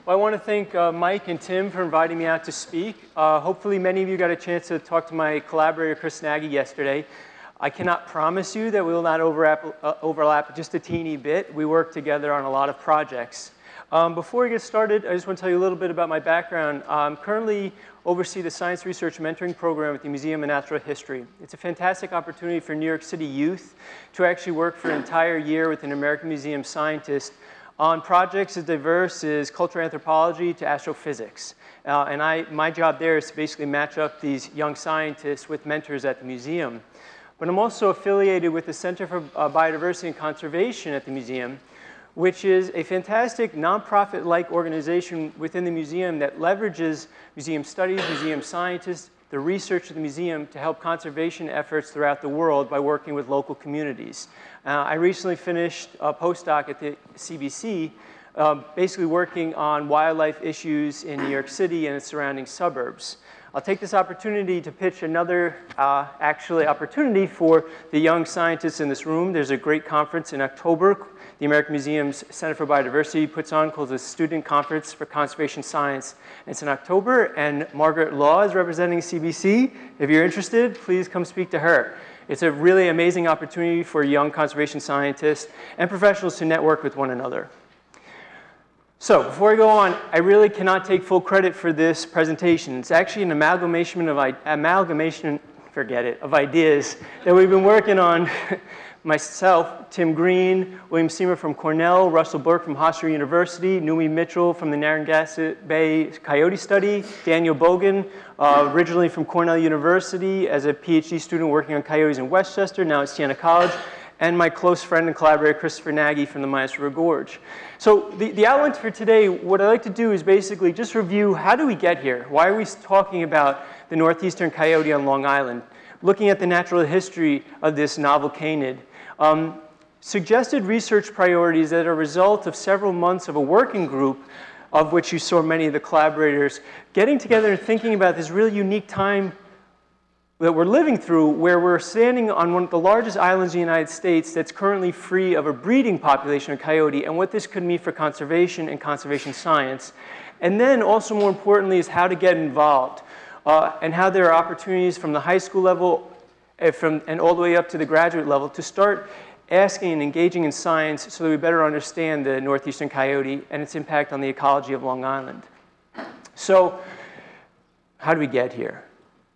Well, I want to thank Mike and Tim for inviting me out to speak. Hopefully many of you got a chance to talk to my collaborator, Chris Nagy, yesterday. I cannot promise you that we will not overlap just a teeny bit. We work together on a lot of projects. Before we get started, I just want to tell you a little bit about my background. I currently oversee the Science Research Mentoring Program at the Museum of Natural History. It's a fantastic opportunity for New York City youth to actually work for an entire year with an American Museum scientist on projects as diverse as cultural anthropology to astrophysics. My job there is to basically match up these young scientists with mentors at the museum. But I'm also affiliated with the Center for Biodiversity and Conservation at the museum, which is a fantastic nonprofit-like organization within the museum that leverages museum studies, museum scientists, the research of the museum to help conservation efforts throughout the world by working with local communities. I recently finished a postdoc at the CBC, basically working on wildlife issues in New York City and its surrounding suburbs. I'll take this opportunity to pitch another opportunity for the young scientists in this room. There's a great conference in October the American Museum's Center for Biodiversity puts on called the Student Conference for Conservation Science. It's in October, and Margaret Law is representing CBC. If you're interested, please come speak to her. It's a really amazing opportunity for young conservation scientists and professionals to network with one another. So before I go on, I really cannot take full credit for this presentation. It's actually an amalgamation of ideas that we've been working on. Myself, Tim Green, William Seymour from Cornell, Russell Burke from Hofstra University, Numi Mitchell from the Narragansett Bay Coyote Study, Daniel Bogan, originally from Cornell University as a PhD student working on coyotes in Westchester, now at Siena College, and my close friend and collaborator, Christopher Nagy from the Myers River Gorge. So the outline for today, what I'd like to do is basically just review how do we get here? Why are we talking about the northeastern coyote on Long Island? Looking at the natural history of this novel canid. Suggested research priorities that are a result of several months of a working group, of which you saw many of the collaborators, getting together and thinking about this really unique time that we're living through, where we're standing on one of the largest islands in the United States that's currently free of a breeding population of coyote, and what this could mean for conservation and conservation science. And then also more importantly is how to get involved, and how there are opportunities from the high school level and all the way up to the graduate level to start asking and engaging in science so that we better understand the northeastern coyote and its impact on the ecology of Long Island. So how do we get here?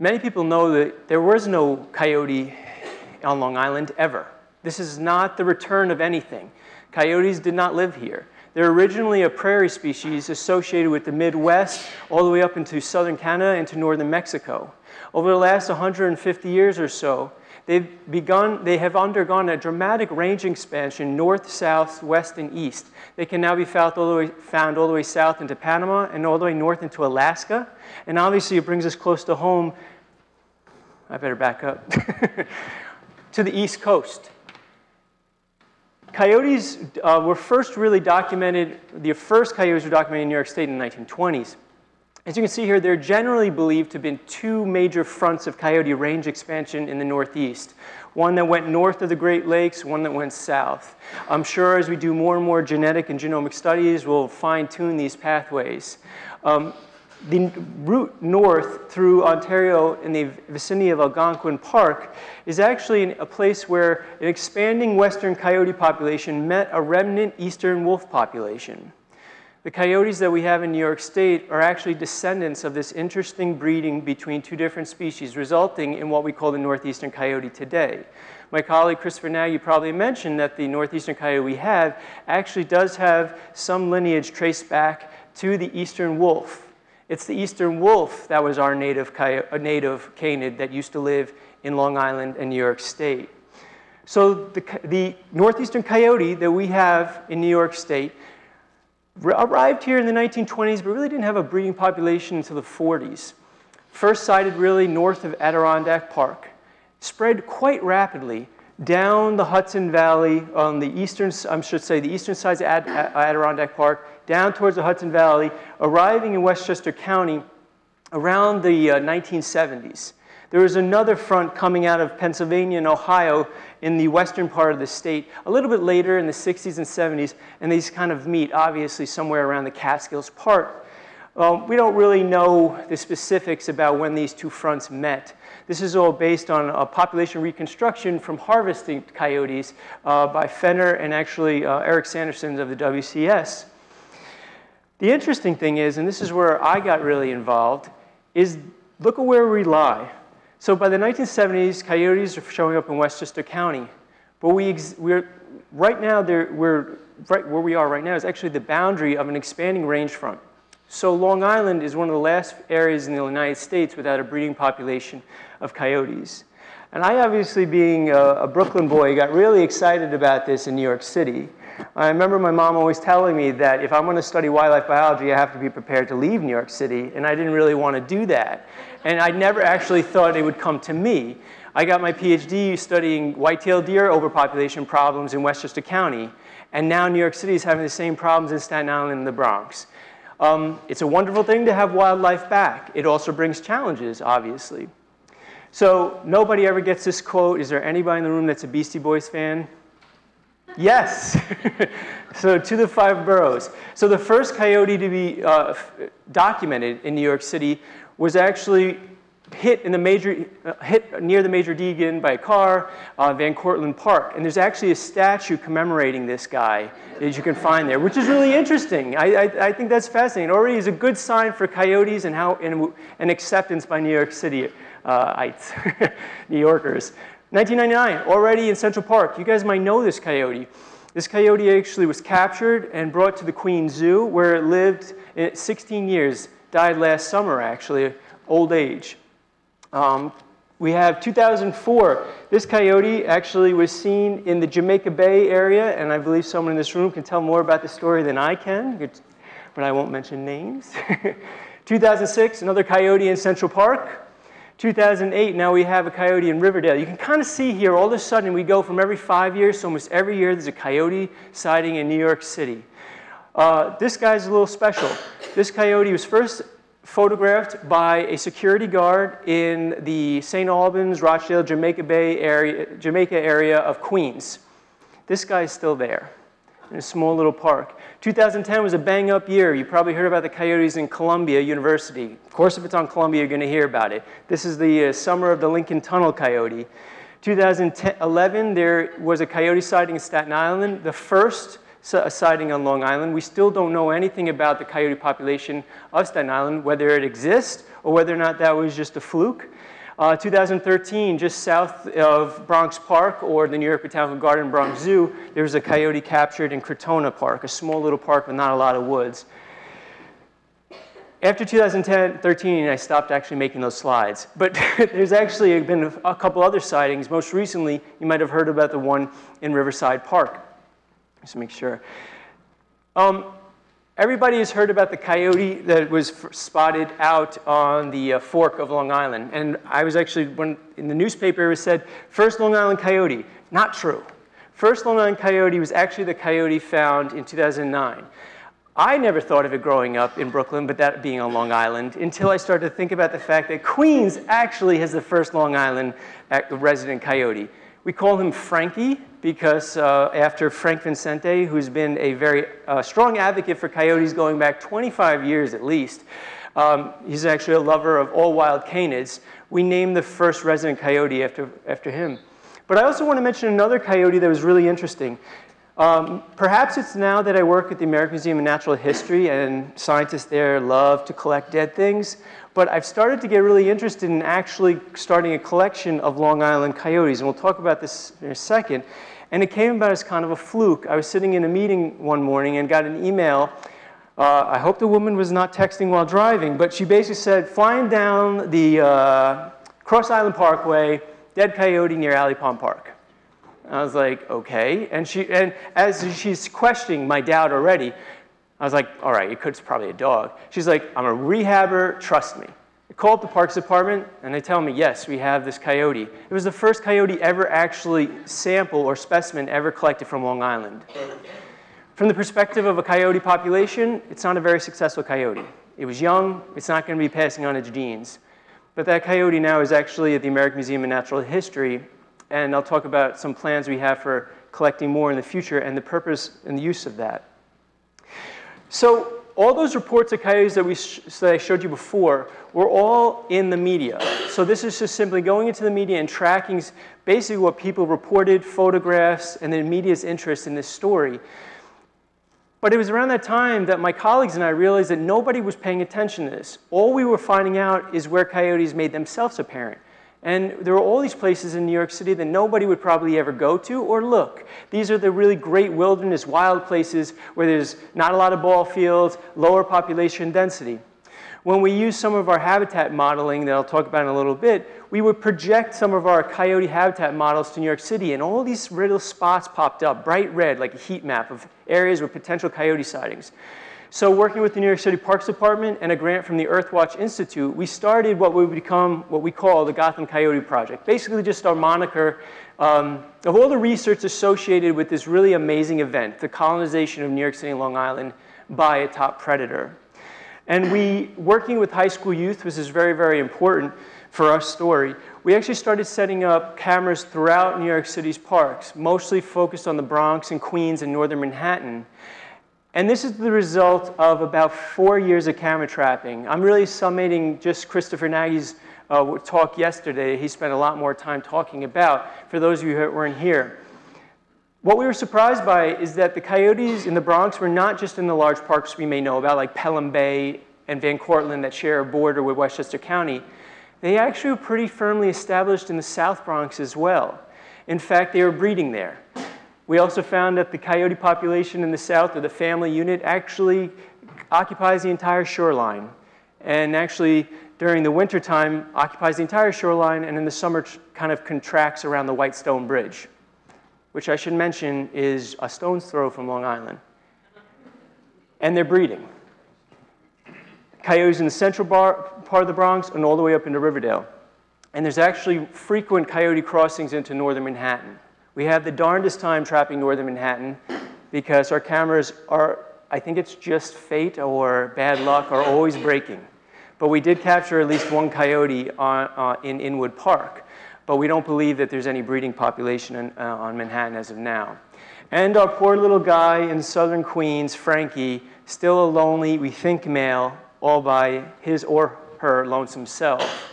Many people know that there was no coyote on Long Island ever. This is not the return of anything. Coyotes did not live here. They're originally a prairie species associated with the Midwest all the way up into southern Canada into northern Mexico. Over the last 150 years or so, they have undergone a dramatic range expansion north, south, west, and east. They can now be found all the way south into Panama and all the way north into Alaska. And obviously it brings us close to home. I better back up. To the East Coast. Coyotes were first really documented, the first coyotes were documented in New York State in the 1920s. As you can see here, they're generally believed to have been two major fronts of coyote range expansion in the Northeast. One that went north of the Great Lakes, one that went south. I'm sure as we do more and more genetic and genomic studies, we'll fine-tune these pathways. The route north through Ontario in the vicinity of Algonquin Park is actually a place where an expanding western coyote population met a remnant eastern wolf population. The coyotes that we have in New York State are actually descendants of this interesting breeding between two different species, resulting in what we call the northeastern coyote today. My colleague Christopher Nagy probably mentioned that the northeastern coyote we have actually does have some lineage traced back to the eastern wolf. It's the eastern wolf that was our native canid that used to live in Long Island and New York State. So the northeastern coyote that we have in New York State arrived here in the 1920s, but really didn't have a breeding population until the 40s. First sighted really north of Adirondack Park, spread quite rapidly down the Hudson Valley on the eastern, the eastern sides of Adirondack Park, down towards the Hudson Valley, arriving in Westchester County around the 1970s. There was another front coming out of Pennsylvania and Ohio in the western part of the state a little bit later in the 60s and 70s, and these kind of meet, obviously, somewhere around the Catskills Park. We don't really know the specifics about when these two fronts met. This is all based on a population reconstruction from harvesting coyotes by Fenner and actually Eric Sanderson of the WCS. The interesting thing is, and this is where I got really involved, is look at where we lie. So by the 1970s, coyotes are showing up in Westchester County. But we're right now, right where we are right now is actually the boundary of an expanding range front. So Long Island is one of the last areas in the United States without a breeding population of coyotes. And I, obviously being a Brooklyn boy, got really excited about this in New York City. I remember my mom always telling me that if I'm going to study wildlife biology, I have to be prepared to leave New York City, and I didn't really want to do that. And I never actually thought it would come to me. I got my PhD studying white-tailed deer overpopulation problems in Westchester County, and now New York City is having the same problems in Staten Island and the Bronx. It's a wonderful thing to have wildlife back. It also brings challenges, obviously. So nobody ever gets this quote. Is there anybody in the room that's a Beastie Boys fan? Yes. So to the 5 boroughs. So the first coyote to be documented in New York City was actually hit near the Major Deegan by a car, Van Cortlandt Park. And there's actually a statue commemorating this guy that you can find there, which is really interesting. I think that's fascinating. It already is a good sign for coyotes and and acceptance by New York Cityites, New Yorkers. 1999, already in Central Park. You guys might know this coyote. This coyote actually was captured and brought to the Queen Zoo, where it lived 16 years, died last summer, actually, old age. We have 2004. This coyote actually was seen in the Jamaica Bay area, and I believe someone in this room can tell more about the story than I can, but I won't mention names. 2006, another coyote in Central Park. 2008, now we have a coyote in Riverdale. You can kind of see here, all of a sudden, we go from every 5 years to almost every year there's a coyote sighting in New York City. This guy's a little special. This coyote was first photographed by a security guard in the St. Albans, Rochdale, Jamaica area of Queens. This guy's still there in a small little park. 2010 was a bang-up year. You probably heard about the coyotes in Columbia University. Of course, if it's on Columbia, you're going to hear about it. This is the summer of the Lincoln Tunnel coyote. 2011, there was a coyote sighting in Staten Island, the first sighting on Long Island. We still don't know anything about the coyote population of Staten Island, whether it exists or whether or not that was just a fluke. 2013, just south of Bronx Park or the New York Botanical Garden Bronx Zoo, there was a coyote captured in Crotona Park, a small little park with not a lot of woods. After 2013, I stopped actually making those slides. But there's actually been a couple other sightings. Most recently, you might have heard about the one in Riverside Park. Just to make sure. Everybody has heard about the coyote that was spotted out on the fork of Long Island. And I was actually, when in the newspaper it was said, first Long Island coyote. Not true. First Long Island coyote was actually the coyote found in 2009. I never thought of it growing up in Brooklyn, but that being on Long Island, until I started to think about the fact that Queens actually has the first Long Island resident coyote. We call him Frankie because after Frank Vincente, who's been a very strong advocate for coyotes going back 25 years at least, he's actually a lover of all wild canids. We named the first resident coyote after him. But I also want to mention another coyote that was really interesting. Perhaps it's now that I work at the American Museum of Natural History and scientists there love to collect dead things, but I've started to get really interested in actually starting a collection of Long Island coyotes, and we'll talk about this in a second. And it came about as kind of a fluke. I was sitting in a meeting one morning and got an email. I hope the woman was not texting while driving, but she basically said, flying down the Cross Island Parkway, dead coyote near Alley Pond Park. I was like, okay. And as she's questioning my doubt already, I was like, all right, it's probably a dog. She's like, I'm a rehabber, trust me. I called the Parks Department, and they tell me, yes, we have this coyote. It was the first coyote ever actually sample or specimen ever collected from Long Island. From the perspective of a coyote population, it's not a very successful coyote. It was young. It's not going to be passing on its genes. But that coyote now is actually at the American Museum of Natural History, and I'll talk about some plans we have for collecting more in the future and the purpose and the use of that. So all those reports of coyotes that I showed you before were all in the media. So this is just simply going into the media and tracking basically what people reported, photographs, and the media's interest in this story. But it was around that time that my colleagues and I realized that nobody was paying attention to this. All we were finding out is where coyotes made themselves apparent. And there were all these places in New York City that nobody would probably ever go to or look. These are the really great wilderness, wild places where there's not a lot of ball fields, lower population density. When we use some of our habitat modeling that I'll talk about in a little bit, we would project some of our coyote habitat models to New York City, and all these little spots popped up, bright red, like a heat map of areas with potential coyote sightings. So working with the New York City Parks Department and a grant from the Earthwatch Institute, we started what would become what we call the Gotham Coyote Project. Basically just our moniker of all the research associated with this really amazing event, the colonization of New York City and Long Island by a top predator. And working with high school youth, which is very, very important for our story, we actually started setting up cameras throughout New York City's parks, mostly focused on the Bronx and Queens and northern Manhattan. And this is the result of about 4 years of camera trapping. I'm really summating just Christopher Nagy's talk yesterday. He spent a lot more time talking about, for those of you who weren't here. What we were surprised by is that the coyotes in the Bronx were not just in the large parks we may know about, like Pelham Bay and Van Cortlandt that share a border with Westchester County. They actually were pretty firmly established in the South Bronx as well. In fact, they were breeding there. We also found that the coyote population in the South, or the family unit, actually occupies the entire shoreline. And actually, during the wintertime, occupies the entire shoreline, and in the summer kind of contracts around the White Stone Bridge, which I should mention is a stone's throw from Long Island. And they're breeding. Coyotes in the central part of the Bronx and all the way up into Riverdale. And there's actually frequent coyote crossings into northern Manhattan. We have the darndest time trapping northern Manhattan because our cameras are, I think it's just fate or bad luck, are always breaking. But we did capture at least one coyote in Inwood Park. But we don't believe that there's any breeding population on Manhattan as of now. And our poor little guy in southern Queens, Frankie, still a lonely, we think, male, all by his or her lonesome self.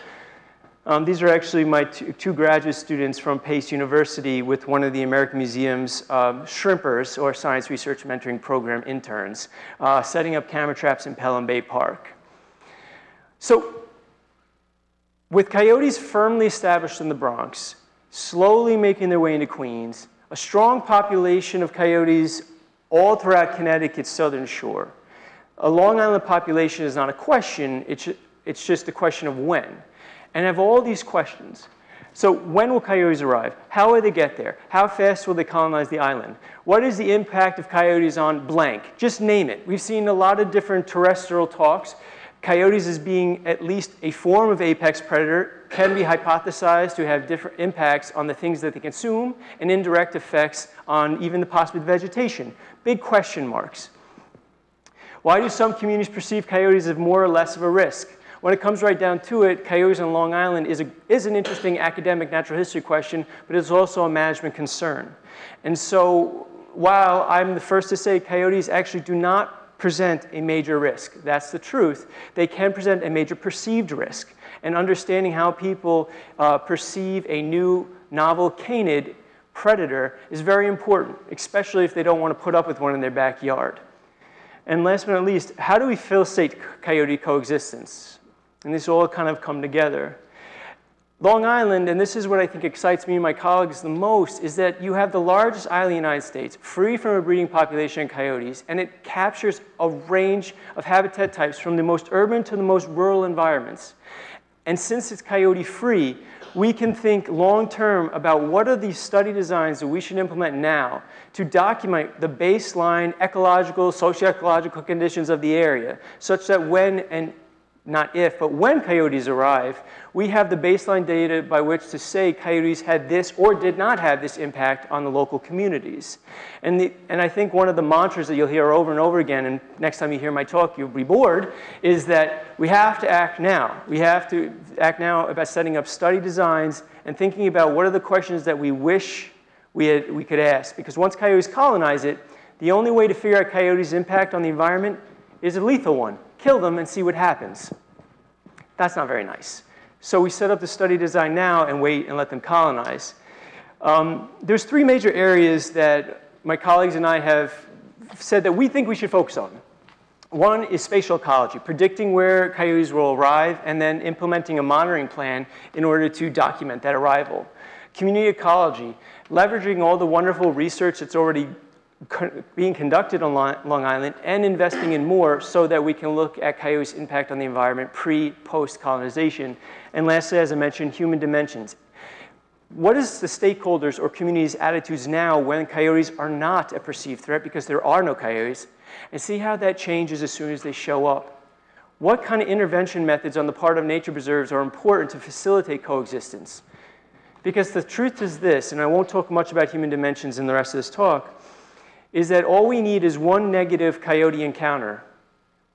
These are actually my two graduate students from Pace University with one of the American Museum's shrimpers, or Science Research Mentoring Program interns, setting up camera traps in Pelham Bay Park. So, with coyotes firmly established in the Bronx, slowly making their way into Queens, a strong population of coyotes all throughout Connecticut's southern shore. A Long Island population is not a question, it's just a question of when. And I have all these questions. So when will coyotes arrive? How will they get there? How fast will they colonize the island? What is the impact of coyotes on blank? Just name it. We've seen a lot of different terrestrial talks. Coyotes as being at least a form of apex predator can be hypothesized to have different impacts on the things that they consume and indirect effects on even the possible vegetation. Big question marks. Why do some communities perceive coyotes as more or less of a risk? When it comes right down to it, coyotes on Long Island is an interesting academic natural history question, but it's also a management concern. And so while I'm the first to say coyotes actually do not present a major risk, that's the truth, they can present a major perceived risk. And understanding how people perceive a new novel canid predator is very important, especially if they don't want to put up with one in their backyard. And last but not least, how do we facilitate coyote coexistence? And these all kind of come together. Long Island, and this is what I think excites me and my colleagues the most, is that you have the largest island in the United States, free from a breeding population of coyotes, and it captures a range of habitat types from the most urban to the most rural environments. And since it's coyote-free, we can think long-term about what are these study designs that we should implement now to document the baseline ecological, socio-ecological conditions of the area, such that when not if, but when coyotes arrive, we have the baseline data by which to say coyotes had this or did not have this impact on the local communities. And I think one of the mantras that you'll hear over and over again, and next time you hear my talk, you'll be bored, is that we have to act now. We have to act now about setting up study designs and thinking about what are the questions that we wish we could ask. Because once coyotes colonize it, the only way to figure out coyotes' impact on the environment is a lethal one. Kill them and see what happens. That's not very nice. So we set up the study design now and wait and let them colonize. There's three major areas that my colleagues and I have said that we think we should focus on. One is spatial ecology, predicting where coyotes will arrive and then implementing a monitoring plan in order to document that arrival. Community ecology, leveraging all the wonderful research that's already being conducted on Long Island and investing in more so that we can look at coyotes' impact on the environment pre-post colonization. And lastly, as I mentioned, human dimensions. What is the stakeholders or communities' attitudes now when coyotes are not a perceived threat because there are no coyotes, and see how that changes as soon as they show up. What kind of intervention methods on the part of nature preserves are important to facilitate coexistence? Because the truth is this, and I won't talk much about human dimensions in the rest of this talk, is that all we need is one negative coyote encounter.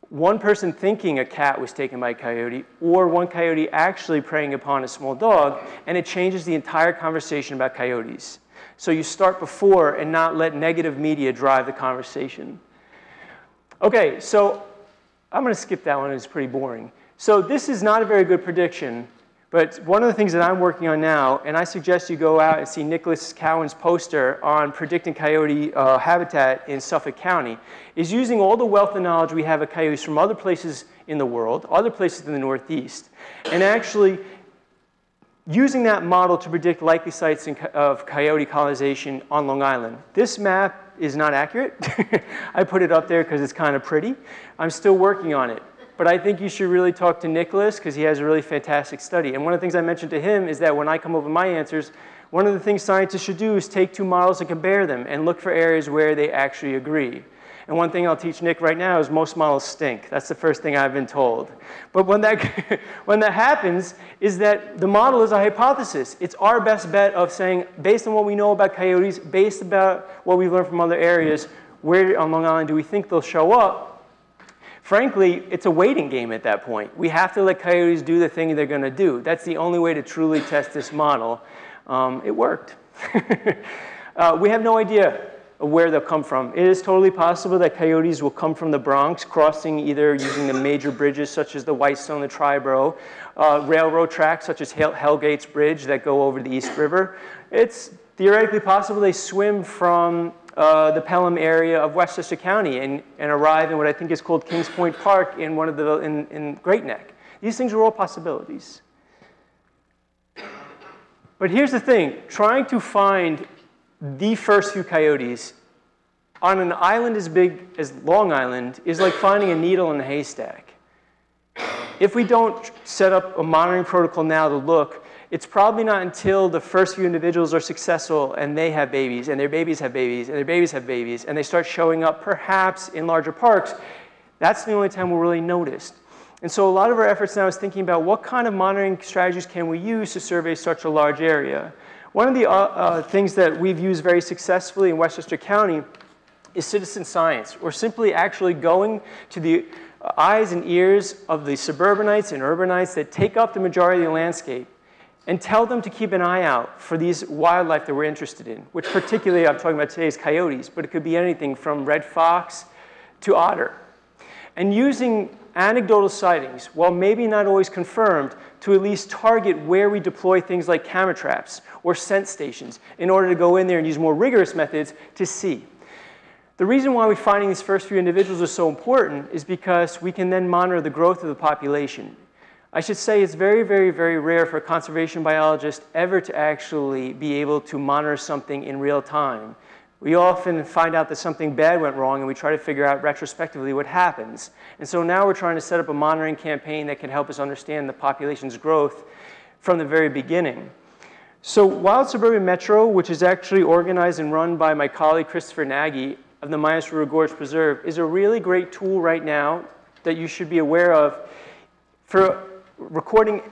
One person thinking a cat was taken by a coyote, or one coyote actually preying upon a small dog, and it changes the entire conversation about coyotes. So you start before and not let negative media drive the conversation. Okay, so I'm going to skip that one. It's pretty boring. So this is not a very good prediction. But one of the things that I'm working on now, and I suggest you go out and see Nicholas Cowan's poster on predicting coyote habitat in Suffolk County, is using all the wealth of knowledge we have of coyotes from other places in the world, other places in the Northeast, and actually using that model to predict likely sites of coyote colonization on Long Island. This map is not accurate. I put it up there because it's kind of pretty. I'm still working on it. But I think you should really talk to Nicholas because he has a really fantastic study. And one of the things I mentioned to him is that when I come up with my answers, one of the things scientists should do is take two models and compare them and look for areas where they actually agree. And one thing I'll teach Nick right now is most models stink. That's the first thing I've been told. But when that happens is that the model is a hypothesis. It's our best bet of saying, based on what we know about coyotes, based about what we've learned from other areas, where on Long Island do we think they'll show up? Frankly, it's a waiting game at that point. We have to let coyotes do the thing they're going to do. That's the only way to truly test this model. It worked. We have no idea where they'll come from. It is totally possible that coyotes will come from the Bronx, crossing either using the major bridges such as the Whitestone, the Triborough, railroad tracks such as Hellgate's Bridge that go over the East River. It's theoretically possible they swim from the Pelham area of Westchester County and arrive in what I think is called Kings Point Park in one of the in Great Neck. These things are all possibilities. But here's the thing: trying to find the first few coyotes on an island as big as Long Island is like finding a needle in a haystack. If we don't set up a monitoring protocol now to look, it's probably not until the first few individuals are successful and they have babies, and their babies have babies, and their babies have babies, and they start showing up perhaps in larger parks, that's the only time we're really noticed. And so a lot of our efforts now is thinking about what kind of monitoring strategies can we use to survey such a large area. One of the things that we've used very successfully in Westchester County is citizen science, or simply actually going to the eyes and ears of the suburbanites and urbanites that take up the majority of the landscape and tell them to keep an eye out for these wildlife that we're interested in, which particularly I'm talking about today is coyotes, but it could be anything from red fox to otter. And using anecdotal sightings, while maybe not always confirmed, to at least target where we deploy things like camera traps or scent stations in order to go in there and use more rigorous methods to see. The reason why we're finding these first few individuals is so important is because we can then monitor the growth of the population. I should say it's very, very, very rare for a conservation biologist ever to actually be able to monitor something in real time. We often find out that something bad went wrong and we try to figure out retrospectively what happens. And so now we're trying to set up a monitoring campaign that can help us understand the population's growth from the very beginning. So Wild Suburbia Metro, which is actually organized and run by my colleague Christopher Nagy of the Minas River Gorge Preserve, is a really great tool right now that you should be aware of for recording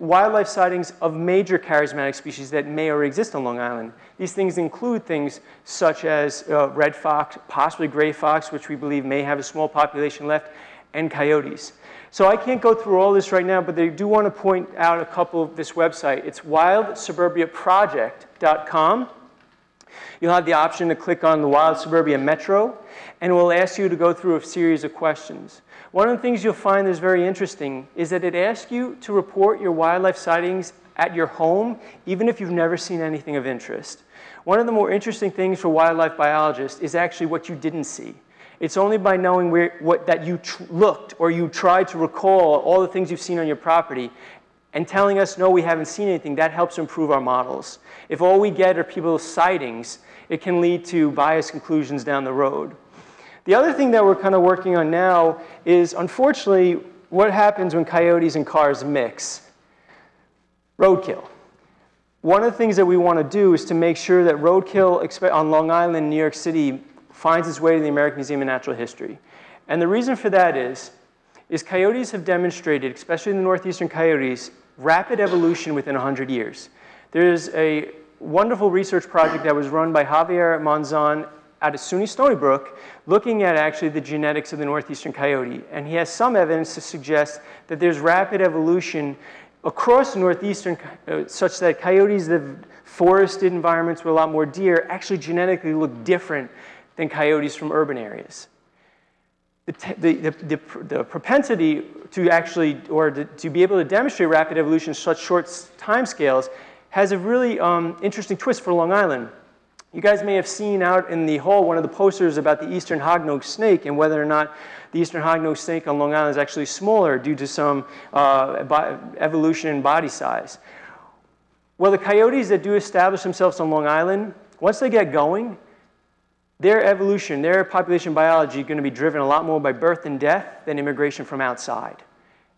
wildlife sightings of major charismatic species that may already exist on Long Island. These things include things such as red fox, possibly gray fox, which we believe may have a small population left, and coyotes. So I can't go through all this right now, but they do want to point out a couple of this website. It's wildsuburbiaproject.com. You'll have the option to click on the Wild Suburbia Metro, and it will ask you to go through a series of questions. One of the things you'll find that's very interesting is that it asks you to report your wildlife sightings at your home, even if you've never seen anything of interest. One of the more interesting things for wildlife biologists is actually what you didn't see. It's only by knowing that you looked or you tried to recall all the things you've seen on your property and telling us, no, we haven't seen anything, that helps improve our models. If all we get are people's sightings, it can lead to biased conclusions down the road. The other thing that we're kind of working on now is, unfortunately, what happens when coyotes and cars mix? Roadkill. One of the things that we want to do is to make sure that roadkill on Long Island, New York City, finds its way to the American Museum of Natural History. And the reason for that is coyotes have demonstrated, especially the northeastern coyotes, rapid evolution within 100 years. There's a wonderful research project that was run by Javier Monzon out of SUNY Stony Brook, looking at actually the genetics of the northeastern coyote. And he has some evidence to suggest that there's rapid evolution across the northeastern, such that coyotes that have forested environments with a lot more deer actually genetically look different than coyotes from urban areas. The propensity to actually, or to be able to demonstrate rapid evolution in such short timescales has a really interesting twist for Long Island. You guys may have seen out in the hall one of the posters about the eastern hognose snake and whether or not the eastern hognose snake on Long Island is actually smaller due to some evolution in body size. Well, the coyotes that do establish themselves on Long Island, once they get going, their evolution, their population biology is going to be driven a lot more by birth and death than immigration from outside.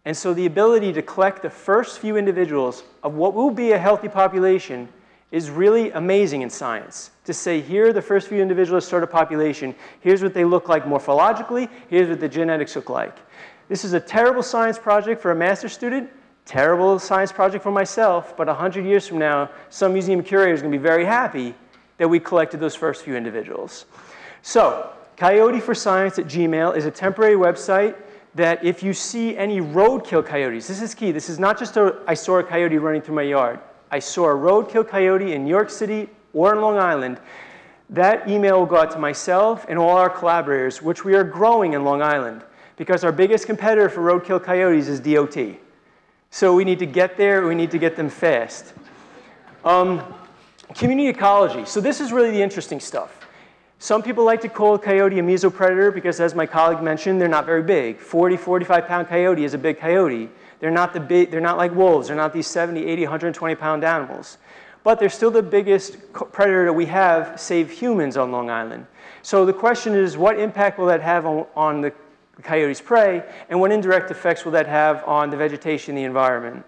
And so the ability to collect the first few individuals of what will be a healthy population is really amazing in science. To say, here are the first few individuals start a population, here's what they look like morphologically, here's what the genetics look like. This is a terrible science project for a master's student, terrible science project for myself, but 100 years from now, some museum curator is going to be very happy that we collected those first few individuals. So, coyoteforscience@gmail is a temporary website that if you see any roadkill coyotes, this is key, this is not just I saw a coyote running through my yard. I saw a roadkill coyote in New York City or in Long Island. That email will go out to myself and all our collaborators, which we are growing in Long Island, because our biggest competitor for roadkill coyotes is DOT. So we need to get there, we need to get them fast. Community ecology. So this is really the interesting stuff. Some people like to call a coyote a mesopredator because, as my colleague mentioned, they're not very big. 40, 45-pound coyote is a big coyote. They're not like wolves. They're not these 70, 80, 120-pound animals. But they're still the biggest predator that we have, save humans, on Long Island. So the question is, what impact will that have on the coyote's prey, and what indirect effects will that have on the vegetation and the environment?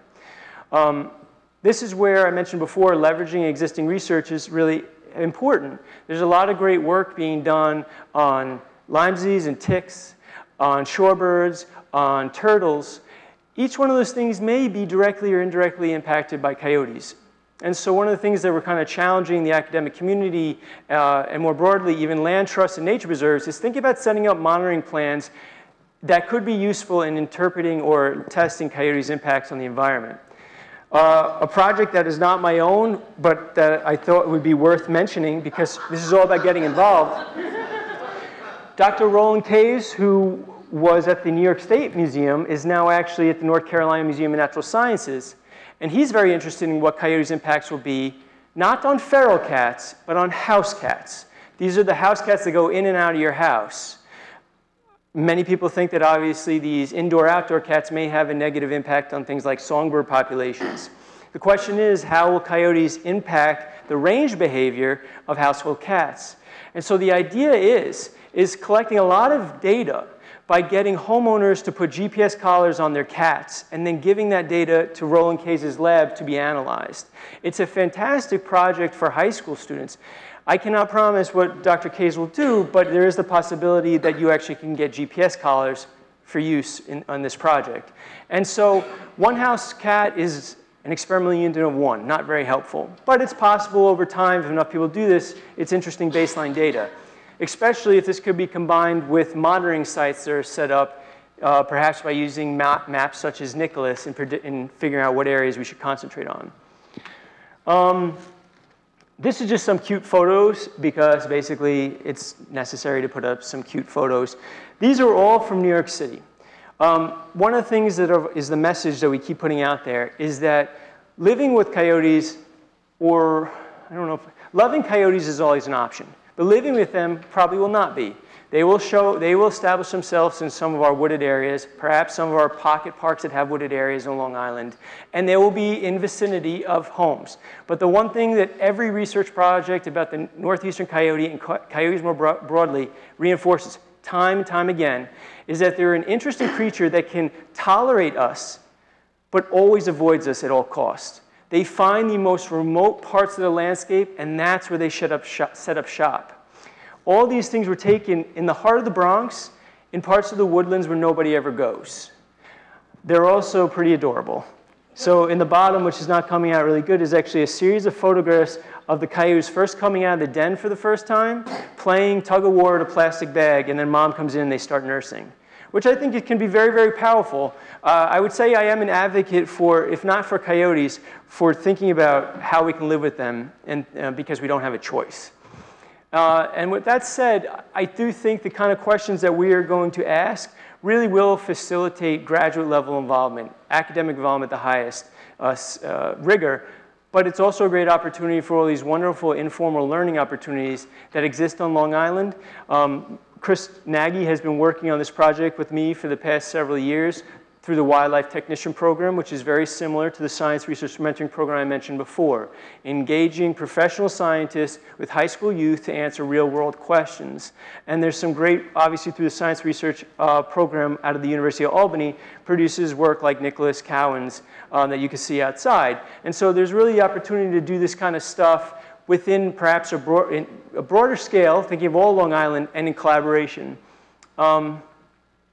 This is where I mentioned before, leveraging existing research is really important. There's a lot of great work being done on Lyme disease and ticks, on shorebirds, on turtles. Each one of those things may be directly or indirectly impacted by coyotes. And so one of the things that we're kind of challenging the academic community, and more broadly even land trusts and nature reserves, is think about setting up monitoring plans that could be useful in interpreting or testing coyotes' impacts on the environment. A project that is not my own, but that I thought would be worth mentioning because this is all about getting involved. Dr. Roland Kays, who was at the New York State Museum, is now actually at the North Carolina Museum of Natural Sciences. And he's very interested in what coyotes' impacts will be, not on feral cats, but on house cats. These are the house cats that go in and out of your house. Many people think that obviously these indoor-outdoor cats may have a negative impact on things like songbird populations. The question is, how will coyotes impact the range behavior of household cats? And so the idea is collecting a lot of data by getting homeowners to put GPS collars on their cats and then giving that data to Roland Kays' lab to be analyzed. It's a fantastic project for high school students. I cannot promise what Dr. Kays will do, but there is the possibility that you actually can get GPS collars for use on this project. And so one house cat is an experimental unit of 1, not very helpful. But it's possible over time, if enough people do this, it's interesting baseline data, especially if this could be combined with monitoring sites that are set up, perhaps by using maps such as Nicholas in figuring out what areas we should concentrate on. This is just some cute photos because basically it's necessary to put up some cute photos. These are all from New York City. One of the things that is the message that we keep putting out there is that living with coyotes, or I don't know if, loving coyotes is always an option, but living with them probably will not be. They will establish themselves in some of our wooded areas, perhaps some of our pocket parks that have wooded areas on Long Island, and they will be in vicinity of homes. But the one thing that every research project about the northeastern coyote and coyotes more broadly reinforces time and time again is that they're an interesting creature that can tolerate us, but always avoids us at all costs. They find the most remote parts of the landscape, and that's where they set up shop. All these things were taken in the heart of the Bronx, in parts of the woodlands where nobody ever goes. They're also pretty adorable. So in the bottom, which is not coming out really good, is actually a series of photographs of the coyotes first coming out of the den for the first time, playing tug-of-war in a plastic bag, and then mom comes in and they start nursing, which I think it can be very, very powerful. I would say I am an advocate for, if not for coyotes, for thinking about how we can live with them, and because we don't have a choice. And with that said, I do think the kind of questions that we are going to ask really will facilitate graduate level involvement, academic involvement at the highest rigor, but it's also a great opportunity for all these wonderful informal learning opportunities that exist on Long Island. Chris Nagy has been working on this project with me for the past several years through the Wildlife Technician Program, which is very similar to the Science Research Mentoring Program I mentioned before, engaging professional scientists with high school youth to answer real-world questions. And there's some great, obviously through the Science Research Program out of the University of Albany, produces work like Nicholas Cowan's that you can see outside. And so there's really the opportunity to do this kind of stuff within perhaps a broader scale, thinking of all Long Island, and in collaboration.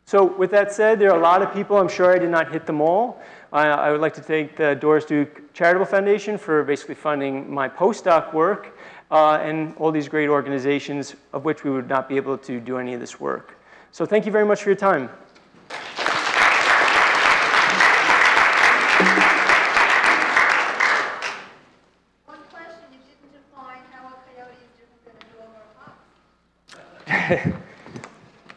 So with that said, there are a lot of people. I'm sure I did not hit them all. I would like to thank the Doris Duke Charitable Foundation for basically funding my postdoc work and all these great organizations of which we would not be able to do any of this work. So thank you very much for your time. One question, you didn't define how a coyote is different than a dog or a fox.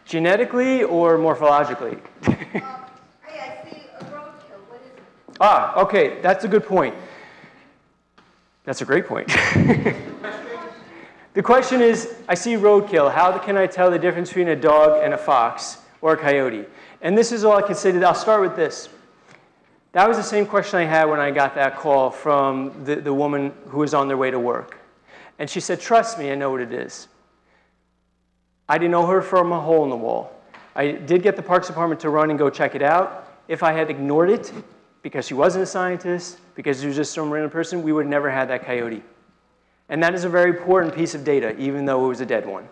Genetically or morphologically? Hey, I see a roadkill. What is it? Ah, okay, that's a good point. That's a great point. The question is, I see roadkill. How can I tell the difference between a dog and a fox or a coyote? And this is all I can say to that. I'll start with this. That was the same question I had when I got that call from the woman who was on their way to work. And she said, trust me, I know what it is. I didn't know her from a hole in the wall. I did get the Parks Department to run and go check it out. If I had ignored it, because she wasn't a scientist, because she was just some random person, we would have never had that coyote. And that is a very important piece of data, even though it was a dead one.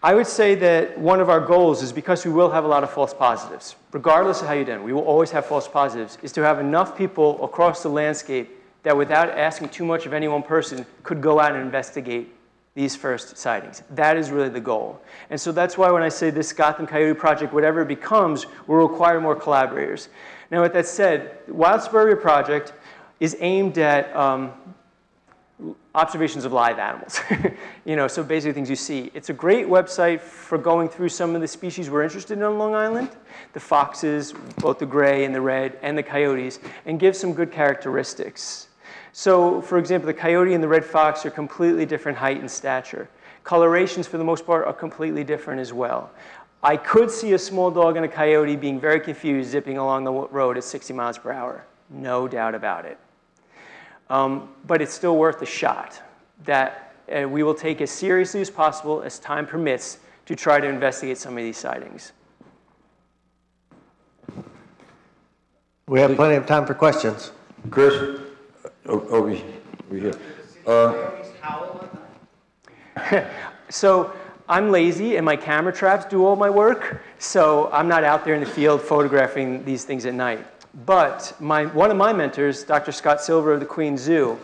I would say that one of our goals is, because we will have a lot of false positives, regardless of how you do it, we will always have false positives, is to have enough people across the landscape that without asking too much of any one person could go out and investigate these first sightings. That is really the goal. And so that's why when I say this Gotham Coyote Project, whatever it becomes, will require more collaborators. Now with that said, the Wild Suburbia project is aimed at observations of live animals. So basically things you see. It's a great website for going through some of the species we're interested in on Long Island, the foxes, both the gray and the red, and the coyotes, and give some good characteristics. So, for example, the coyote and the red fox are completely different height and stature. Colorations, for the most part, are completely different as well. I could see a small dog and a coyote being very confused zipping along the road at 60 miles per hour. No doubt about it. But it's still worth a shot that we will take as seriously as possible, as time permits, to try to investigate some of these sightings. We have plenty of time for questions. Chris? Over here. So I'm lazy and my camera traps do all my work, so I'm not out there in the field photographing these things at night. But one of my mentors, Dr. Scott Silver of the Queen Zoo,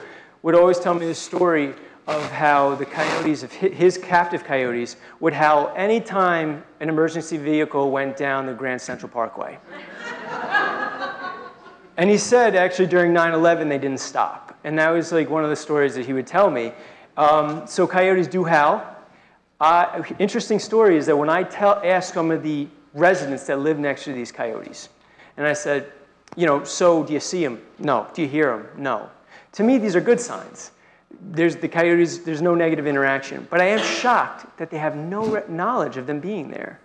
would always tell me this story of how the coyotes, of his captive coyotes, would howl any time an emergency vehicle went down the Grand Central Parkway. And he said, actually, during 9/11, they didn't stop. And that was like one of the stories that he would tell me. So coyotes do howl. Interesting story is that when I asked some of the residents that live next to these coyotes, and I said, so do you see them? No. Do you hear them? No. To me, these are good signs. The coyotes, there's no negative interaction. But I am shocked that they have no knowledge of them being there.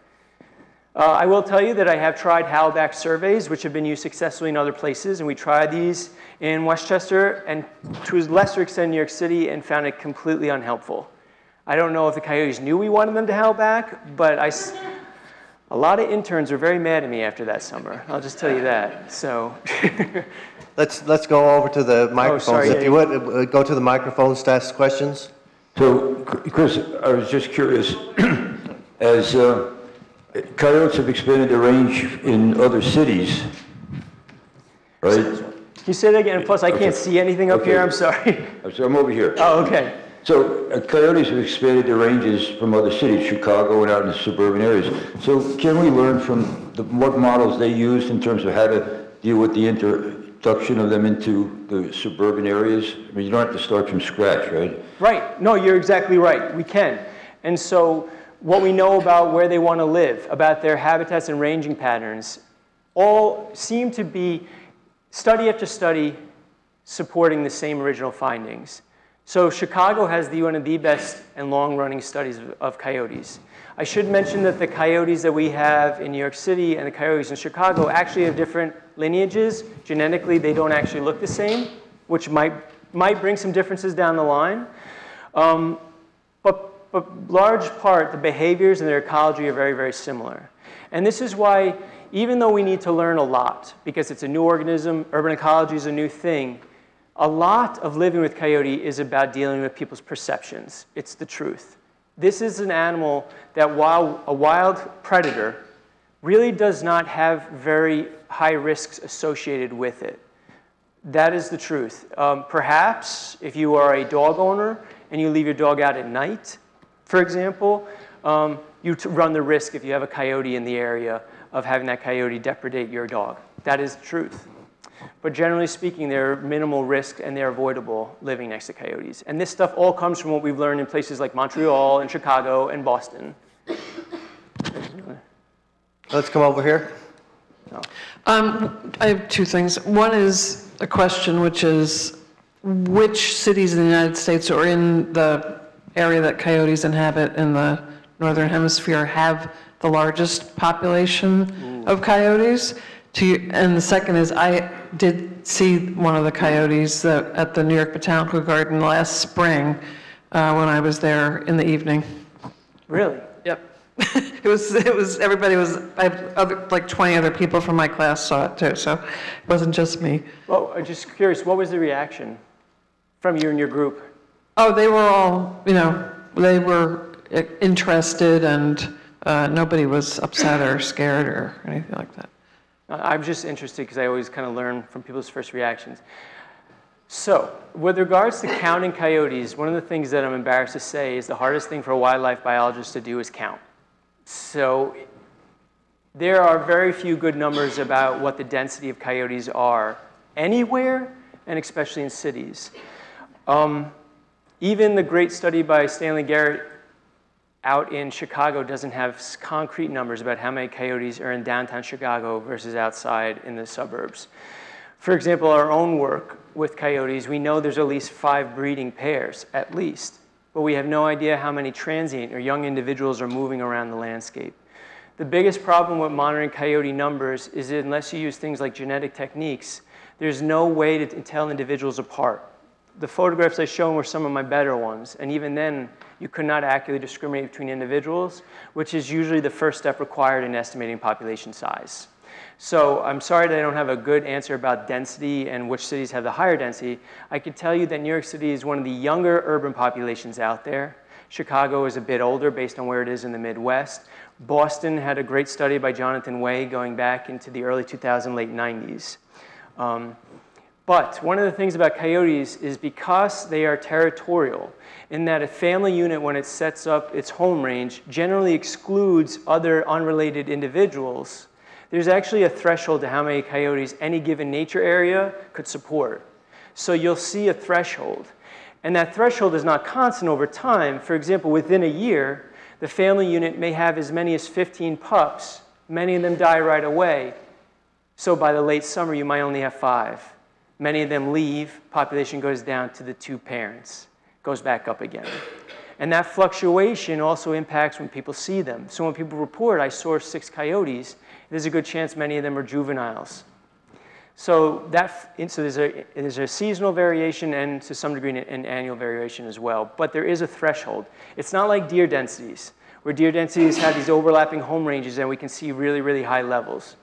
I will tell you that I have tried howlback surveys, which have been used successfully in other places, and we tried these in Westchester and to a lesser extent in New York City and found it completely unhelpful. I don't know if the coyotes knew we wanted them to howl back, but a lot of interns were very mad at me after that summer. I'll just tell you that. So. Let's go over to the microphones. Sorry, if you would, go to the microphones to ask questions. So, Chris, I was just curious, as coyotes have expanded their range in other cities, right? Can you say that again? Plus, I can't see anything up here. I'm sorry. So I'm over here. Oh, okay. So coyotes have expanded their ranges from other cities, Chicago and out in the suburban areas. So can we learn from what models they used in terms of how to deal with the introduction of them into the suburban areas? I mean, you don't have to start from scratch, right? Right. No, you're exactly right. We can. And so what we know about where they want to live, about their habitats and ranging patterns, all seem to be, study after study, supporting the same original findings. So Chicago has one of the best and long-running studies of coyotes. I should mention that the coyotes that we have in New York City and the coyotes in Chicago actually have different lineages. Genetically, they don't actually look the same, which might bring some differences down the line. But large part, the behaviors and their ecology are very, very similar. And this is why, even though we need to learn a lot, because it's a new organism, urban ecology is a new thing, a lot of living with coyote is about dealing with people's perceptions. It's the truth. This is an animal that, while a wild predator, really does not have very high risks associated with it. That is the truth. Perhaps if you are a dog owner and you leave your dog out at night, for example, you run the risk, if you have a coyote in the area, of having that coyote depredate your dog. That is the truth. But generally speaking, they're minimal risk and they're avoidable living next to coyotes. And this stuff all comes from what we've learned in places like Montreal and Chicago and Boston. Let's come over here. No. I have two things. One is a question, which is which cities in the United States or in the area that coyotes inhabit in the Northern Hemisphere have the largest population of coyotes? And the second is, I did see one of the coyotes at the New York Botanical Garden last spring when I was there in the evening. Really? Yep. Everybody was, like 20 other people from my class saw it too, so it wasn't just me. Well, I'm just curious, what was the reaction from you and your group? Oh, they were all, they were interested and nobody was upset or scared or anything like that. I'm just interested because I always kind of learn from people's first reactions. So, with regards to counting coyotes, one of the things that I'm embarrassed to say is the hardest thing for a wildlife biologist to do is count. So, there are very few good numbers about what the density of coyotes are anywhere, and especially in cities. Even the great study by Stanley Garrett out in Chicago doesn't have concrete numbers about how many coyotes are in downtown Chicago versus outside in the suburbs. For example, our own work with coyotes, we know there's at least 5 breeding pairs, at least, but we have no idea how many transient or young individuals are moving around the landscape. The biggest problem with monitoring coyote numbers is that unless you use things like genetic techniques, there's no way to tell individuals apart. The photographs I showed were some of my better ones, and even then, you could not accurately discriminate between individuals, which is usually the first step required in estimating population size. So I'm sorry that I don't have a good answer about density and which cities have the higher density. I can tell you that New York City is one of the younger urban populations out there. Chicago is a bit older based on where it is in the Midwest. Boston had a great study by Jonathan Way going back into the early 2000s, late 90s. But one of the things about coyotes is because they are territorial, in that a family unit, when it sets up its home range, generally excludes other unrelated individuals. There's actually a threshold to how many coyotes any given nature area could support. So you'll see a threshold. And that threshold is not constant over time. For example, within a year, the family unit may have as many as 15 pups. Many of them die right away. So by the late summer, you might only have 5. Many of them leave, population goes down to the 2 parents, goes back up again. And that fluctuation also impacts when people see them. So when people report, I saw 6 coyotes, there's a good chance many of them are juveniles. So there's a seasonal variation and to some degree an annual variation as well. But there is a threshold. It's not like deer densities, where deer densities have these overlapping home ranges and we can see really, really high levels.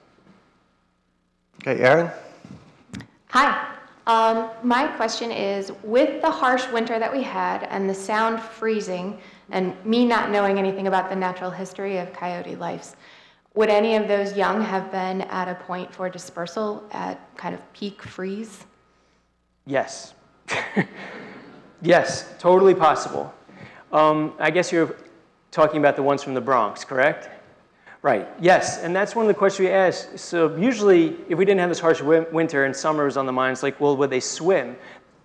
Okay, Erin? Hi. My question is, with the harsh winter that we had and the sound freezing and me not knowing anything about the natural history of coyote lives, would any of those young have been at a point for dispersal at kind of peak freeze? Yes. Yes, totally possible. I guess you're talking about the ones from the Bronx, correct? Right, yes, and that's one of the questions we ask. So usually, if we didn't have this harsh winter and summer was on the mind, it's like, well, would they swim?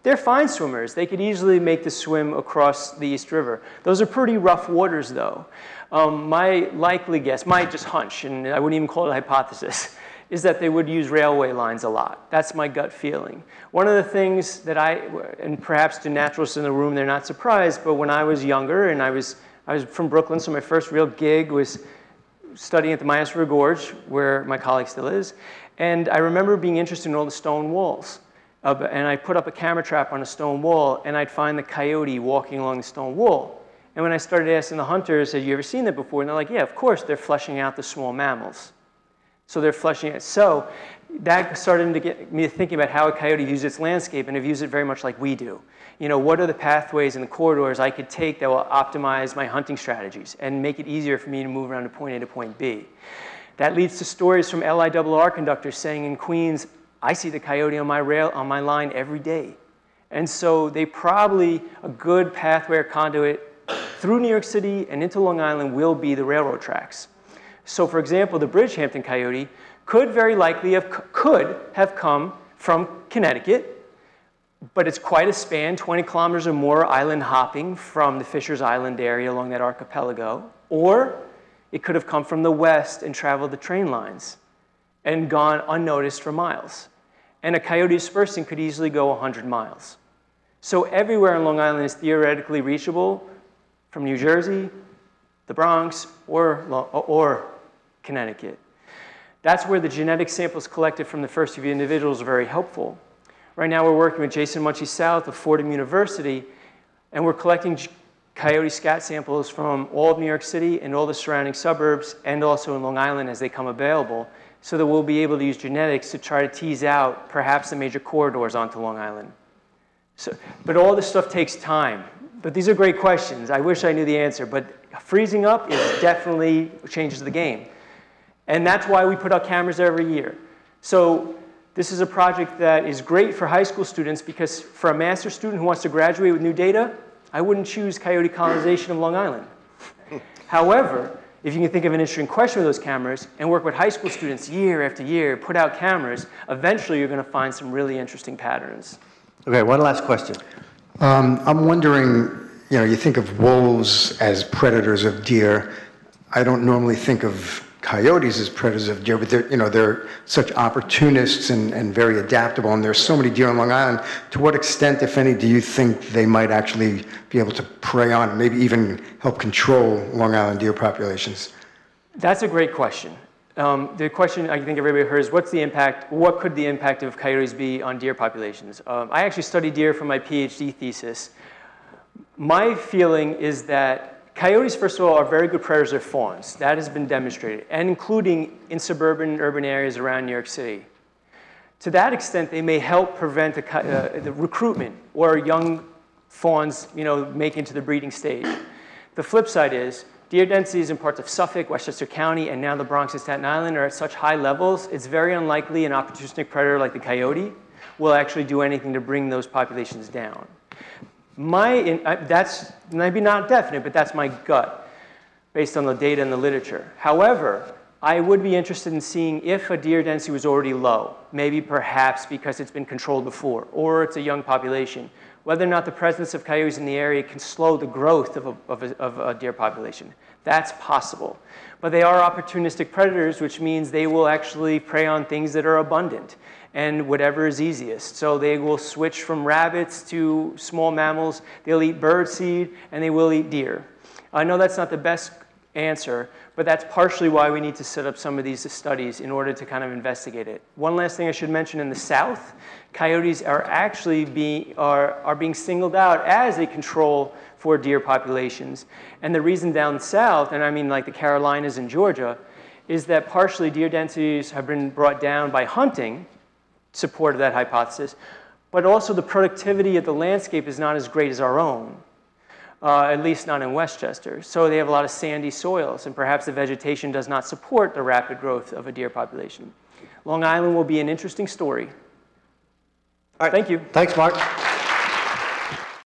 They're fine swimmers. They could easily make the swim across the East River. Those are pretty rough waters, though. My likely guess, my just hunch, and I wouldn't even call it a hypothesis, is that they would use railway lines a lot. That's my gut feeling. One of the things that and perhaps to naturalists in the room, they're not surprised, but when I was younger, and I was from Brooklyn, so my first real gig was studying at the Myers River Gorge, where my colleague still is, and I remember being interested in all the stone walls. And I put up a camera trap on a stone wall, and I'd find the coyote walking along the stone wall. And when I started asking the hunters, have you ever seen that before? And they're like, yeah, of course, they're fleshing out the small mammals. So they're fleshing it. So that started to get me thinking about how a coyote views its landscape, and it views it very much like we do. You know, what are the pathways and the corridors I could take that will optimize my hunting strategies and make it easier for me to move around to point A to point B? That leads to stories from LIRR conductors saying in Queens, I see the coyote on my line every day. And so they probably, a good pathway or conduit through New York City and into Long Island will be the railroad tracks. So for example, the Bridgehampton coyote could very likely have come from Connecticut, but it's quite a span, 20 kilometers or more island hopping from the Fisher's Island area along that archipelago. Or it could have come from the west and traveled the train lines and gone unnoticed for miles. And a coyote dispersing could easily go 100 miles. So everywhere in Long Island is theoretically reachable from New Jersey, the Bronx, or Connecticut. That's where the genetic samples collected from the first few individuals are very helpful. Right now we're working with Jason Munchie South of Fordham University, and we're collecting coyote scat samples from all of New York City and all the surrounding suburbs, and also in Long Island as they come available, so that we'll be able to use genetics to try to tease out perhaps the major corridors onto Long Island. But all this stuff takes time. But these are great questions. I wish I knew the answer, but freezing up definitely changes the game. And that's why we put out cameras every year. So this is a project that is great for high school students because for a master's student who wants to graduate with new data, I wouldn't choose coyote colonization of Long Island. However, if you can think of an interesting question with those cameras and work with high school students year after year, put out cameras, eventually you're going to find some really interesting patterns. Okay, one last question. I'm wondering, you know, you think of wolves as predators of deer. I don't normally think of coyotes as predators of deer, but they're such opportunists and very adaptable, and there's so many deer on Long Island. To what extent, if any, do you think they might actually be able to prey on, maybe even help control Long Island deer populations? That's a great question. The question I think everybody heard is, what could the impact of coyotes be on deer populations? I actually studied deer for my PhD thesis. My feeling is that coyotes, first of all, are very good predators of fawns. That has been demonstrated, and including in suburban and urban areas around New York City. To that extent, they may help prevent the recruitment or young fawns, making it to the breeding stage. The flip side is deer densities in parts of Suffolk, Westchester County, and now the Bronx and Staten Island are at such high levels, it's very unlikely an opportunistic predator like the coyote will actually do anything to bring those populations down. That's maybe not definite, but that's my gut based on the data and the literature. However, I would be interested in seeing if a deer density was already low, maybe perhaps because it's been controlled before, or it's a young population, whether or not the presence of coyotes in the area can slow the growth of a deer population. That's possible. But they are opportunistic predators, which means they will actually prey on things that are abundant and whatever is easiest. So they will switch from rabbits to small mammals. They'll eat birdseed, and they will eat deer. I know that's not the best answer, but that's partially why we need to set up some of these studies in order to kind of investigate it. One last thing I should mention, in the South, coyotes are actually being singled out as a control for deer populations. And the reason down south, and I mean like the Carolinas and Georgia, is that partially deer densities have been brought down by hunting, supported that hypothesis, but also the productivity of the landscape is not as great as our own. At least not in Westchester. So they have a lot of sandy soils, and perhaps the vegetation does not support the rapid growth of a deer population. Long Island will be an interesting story. All right. Thank you. Thanks, Mark.